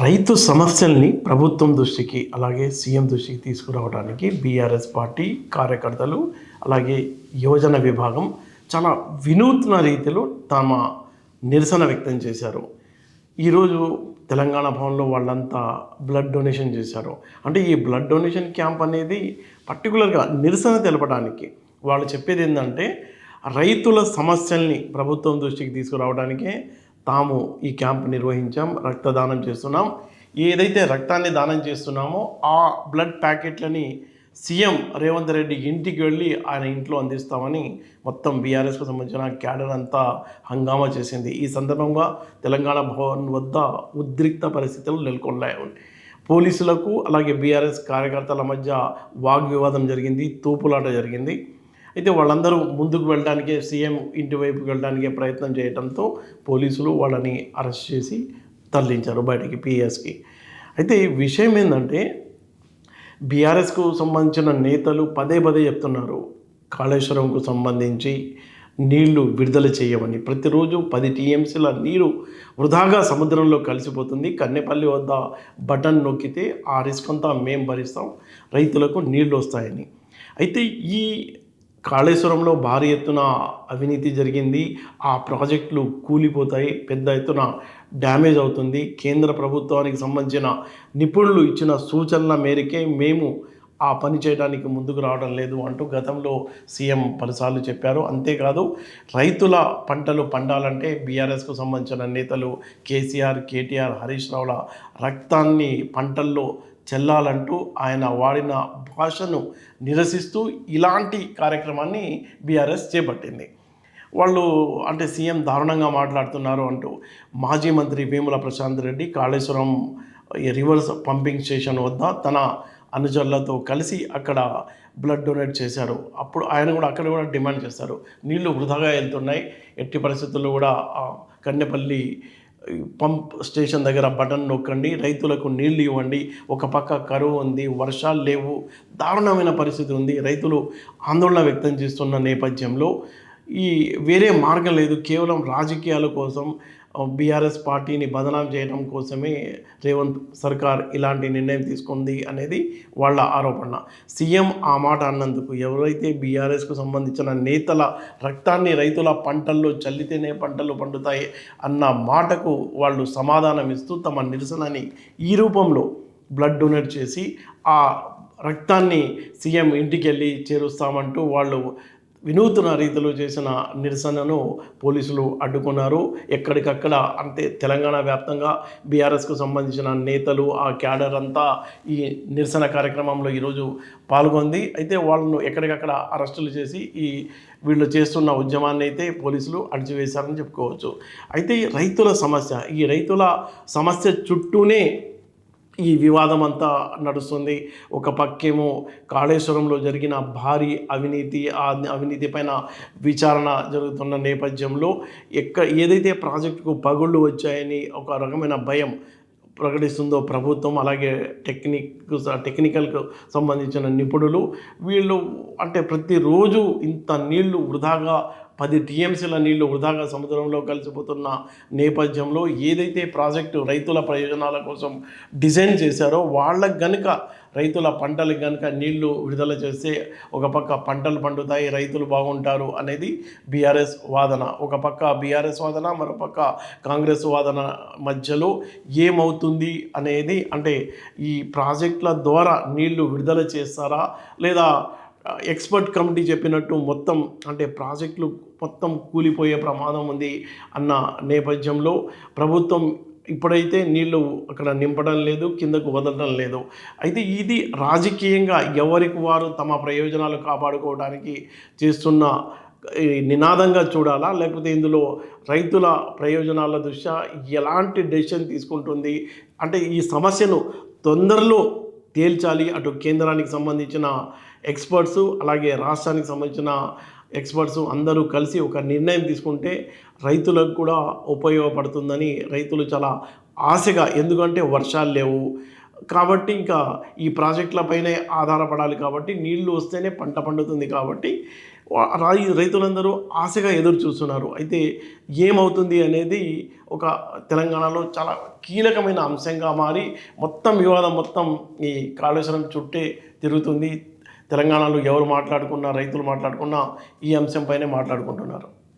రైతు సమస్యల్ని ప్రభుత్వం దృష్టికి అలాగే సీఎం దృష్టికి తీసుకురావడానికి బీఆర్ఎస్ పార్టీ కార్యకర్తలు అలాగే యువజన విభాగం చాలా వినూత్న రీతిలో తమ నిరసన వ్యక్తం చేశారు. ఈరోజు తెలంగాణ భవన్లో వాళ్ళంతా బ్లడ్ డొనేషన్ చేశారు. అంటే ఈ బ్లడ్ డొనేషన్ క్యాంప్ అనేది పర్టికులర్గా నిరసన తెలపడానికి వాళ్ళు చెప్పేది ఏంటంటే రైతుల సమస్యల్ని ప్రభుత్వం దృష్టికి తీసుకురావడానికే తాము ఈ క్యాంప్ నిర్వహించాం, రక్తదానం చేస్తున్నాం. ఏదైతే రక్తాన్ని దానం చేస్తున్నామో ఆ బ్లడ్ ప్యాకెట్లని సీఎం రేవంత్ రెడ్డి ఇంటికి వెళ్ళి ఆయన ఇంట్లో అందిస్తామని మొత్తం బీఆర్ఎస్కు సంబంధించిన క్యాడర్ అంతా హంగామా చేసింది. ఈ సందర్భంగా తెలంగాణ భవన్ వద్ద ఉద్రిక్త పరిస్థితులు నెలకొన్నాయి. పోలీసులకు అలాగే బీఆర్ఎస్ కార్యకర్తల మధ్య వాగ్వివాదం జరిగింది, తూపులాట జరిగింది. అయితే వాళ్ళందరూ ముందుకు వెళ్ళడానికే సీఎం ఇంటి వైపుకి వెళ్ళడానికే ప్రయత్నం చేయడంతో పోలీసులు వాళ్ళని అరెస్ట్ చేసి తరలించారు బయటికి పిఎస్కి. అయితే విషయం ఏంటంటే బీఆర్ఎస్కు సంబంధించిన నేతలు పదే పదే చెప్తున్నారు కాళేశ్వరంకు సంబంధించి నీళ్లు విడుదల చేయమని. ప్రతిరోజు 10 టీఎంసీల నీరు వృధాగా సముద్రంలో కలిసిపోతుంది. కన్నెపల్లి వద్ద బటన్ నొక్కితే ఆ రిస్క్ అంతా మేము భరిస్తాం, రైతులకు నీళ్లు వస్తాయని. అయితే ఈ కాళేశ్వరంలో భారీ ఎత్తున అవినీతి జరిగింది. ఆ ప్రాజెక్టులు కూలిపోతాయి, పెద్ద ఎత్తున డ్యామేజ్ అవుతుంది. కేంద్ర ప్రభుత్వానికి సంబంధించిన నిపుణులు ఇచ్చిన సూచనల మేరకే మేము ఆ పని చేయడానికి ముందుకు రావడం లేదు అంటూ గతంలో సీఎం పలుసార్లు చెప్పారు. అంతేకాదు రైతుల పంటలు పండాలంటే బీఆర్ఎస్కు సంబంధించిన నేతలు కేసీఆర్, కేటీఆర్, హరీష్ రావుల రక్తాన్ని పంటల్లో చెల్లాలంటూ ఆయన వాడిన భాషను నిరసిస్తూ ఇలాంటి కార్యక్రమాన్ని బీఆర్ఎస్ చేపట్టింది. వాళ్ళు అంటే సీఎం దారుణంగా మాట్లాడుతున్నారు అంటూ మాజీ మంత్రి Vemula Prashanth Reddy Kaleshwaram reverse pumping station వద్ద తన అనుచరులతో కలిసి అక్కడ బ్లడ్ డొనేట్ చేశారు. అప్పుడు ఆయన కూడా అక్కడ కూడా డిమాండ్ చేస్తారు, నీళ్లు వృధాగా వెళ్తున్నాయి, ఎట్టి పరిస్థితుల్లో కూడా కన్నెపల్లి పంప్ స్టేషన్ దగ్గర బటన్ నొక్కండి, రైతులకు నీళ్లు ఇవ్వండి. ఒక పక్క కరువు ఉంది, వర్షాలు లేవు, దారుణమైన పరిస్థితి ఉంది. రైతులు ఆందోళన వ్యక్తం చేస్తున్న నేపథ్యంలో ఈ వేరే మార్గం లేదు, కేవలం రాజకీయాల కోసం బీఆర్ఎస్ పార్టీని బదనాం చేయడం కోసమే రేవంత్ సర్కార్ ఇలాంటి నిర్ణయం తీసుకుంది అనేది వాళ్ళ ఆరోపణ. సీఎం ఆ మాట అన్నందుకు ఎవరైతే బీఆర్ఎస్కు సంబంధించిన నేతల రక్తాన్ని రైతుల పంటల్లో చల్లితేనే పంటలు పండుతాయి అన్న మాటకు వాళ్ళు సమాధానం ఇస్తూ తమ నిరసనని ఈ రూపంలో బ్లడ్ డొనేట్ చేసి ఆ రక్తాన్ని సీఎం ఇంటికి వెళ్ళి చేరుస్తామంటూ వాళ్ళు వినూత్న రీతిలో చేసిన నిరసనను పోలీసులు అడ్డుకున్నారు. ఎక్కడికక్కడ అంటే తెలంగాణ వ్యాప్తంగా బీఆర్ఎస్కు సంబంధించిన నేతలు ఆ క్యాడర్ అంతా ఈ నిరసన కార్యక్రమంలో ఈరోజు పాల్గొంది. అయితే వాళ్ళను ఎక్కడికక్కడ అరెస్టులు చేసి వీళ్ళు చేస్తున్న ఉద్యమాన్ని అయితే పోలీసులు అణచివేశారని చెప్పుకోవచ్చు. అయితే ఈ రైతుల సమస్య చుట్టూనే ఈ వివాదం అంతా నడుస్తుంది. ఒక పక్కేమో కాళేశ్వరంలో జరిగిన భారీ అవినీతి, ఆ అవినీతి పైన విచారణ జరుగుతున్న నేపథ్యంలో ఏదైతే ప్రాజెక్టుకు పగుళ్ళు వచ్చాయని ఒక రకమైన భయం ప్రకటిస్తుందో ప్రభుత్వం, అలాగే టెక్నికల్కు సంబంధించిన నిపుణులు వీళ్ళు అంటే ప్రతిరోజు ఇంత నీళ్లు వృధాగా 10 టీఎంసీల నీళ్లు వృధాగా సముద్రంలో కలిసిపోతున్న నేపథ్యంలో ఏదైతే ప్రాజెక్టు రైతుల ప్రయోజనాల కోసం డిజైన్ చేశారో వాళ్ళకు గనుక రైతుల పంటలకు గనుక నీళ్లు విడుదల చేస్తే ఒక పక్క పంటలు పండుతాయి, రైతులు బాగుంటారు అనేది బీఆర్ఎస్ వాదన. ఒక పక్క బీఆర్ఎస్ వాదన, మరోపక్క కాంగ్రెస్ వాదన మధ్యలో ఏమవుతుంది అనేది అంటే ఈ ప్రాజెక్టుల ద్వారా నీళ్లు విడుదల చేస్తారా లేదా ఎక్స్పర్ట్ కమిటీ చెప్పినట్టు మొత్తం అంటే ప్రాజెక్టులు మొత్తం కూలిపోయే ప్రమాదం ఉంది అన్న నేపథ్యంలో ప్రభుత్వం ఇప్పుడైతే నీళ్లు అక్కడ నింపడం లేదు, కిందకు వదలడం లేదు. అయితే ఇది రాజకీయంగా ఎవరికి వారు తమ ప్రయోజనాలు కాపాడుకోవడానికి చేస్తున్న నినాదంగా చూడాలా, లేకపోతే ఇందులో రైతుల ప్రయోజనాల దృష్ట్యా ఎలాంటి డెసిషన్ తీసుకుంటుంది అంటే ఈ సమస్యను తొందరలో తేల్చాలి. అటు కేంద్రానికి సంబంధించిన ఎక్స్పర్ట్స్ అలాగే రాష్ట్రానికి సంబంధించిన ఎక్స్పర్ట్స్ అందరూ కలిసి ఒక నిర్ణయం తీసుకుంటే రైతులకు కూడా ఉపయోగపడుతుందని రైతులు చాలా ఆశగా, ఎందుకంటే వర్షాలు లేవు కాబట్టి ఇంకా ఈ ప్రాజెక్టులపైనే ఆధారపడాలి కాబట్టి నీళ్లు వస్తేనే పంట పండుతుంది కాబట్టి రైతులందరూ ఆశగా ఎదురు చూస్తున్నారు. అయితే ఏమవుతుంది అనేది ఒక తెలంగాణలో చాలా కీలకమైన అంశంగా మారి మొత్తం వివాదం మొత్తం ఈ కాళేశ్వరం చుట్టే తిరుగుతుంది. తెలంగాణలో ఎవరు మాట్లాడుకున్నా, రైతులు మాట్లాడుకున్నా ఈ అంశం పైనే మాట్లాడుకుంటున్నారు.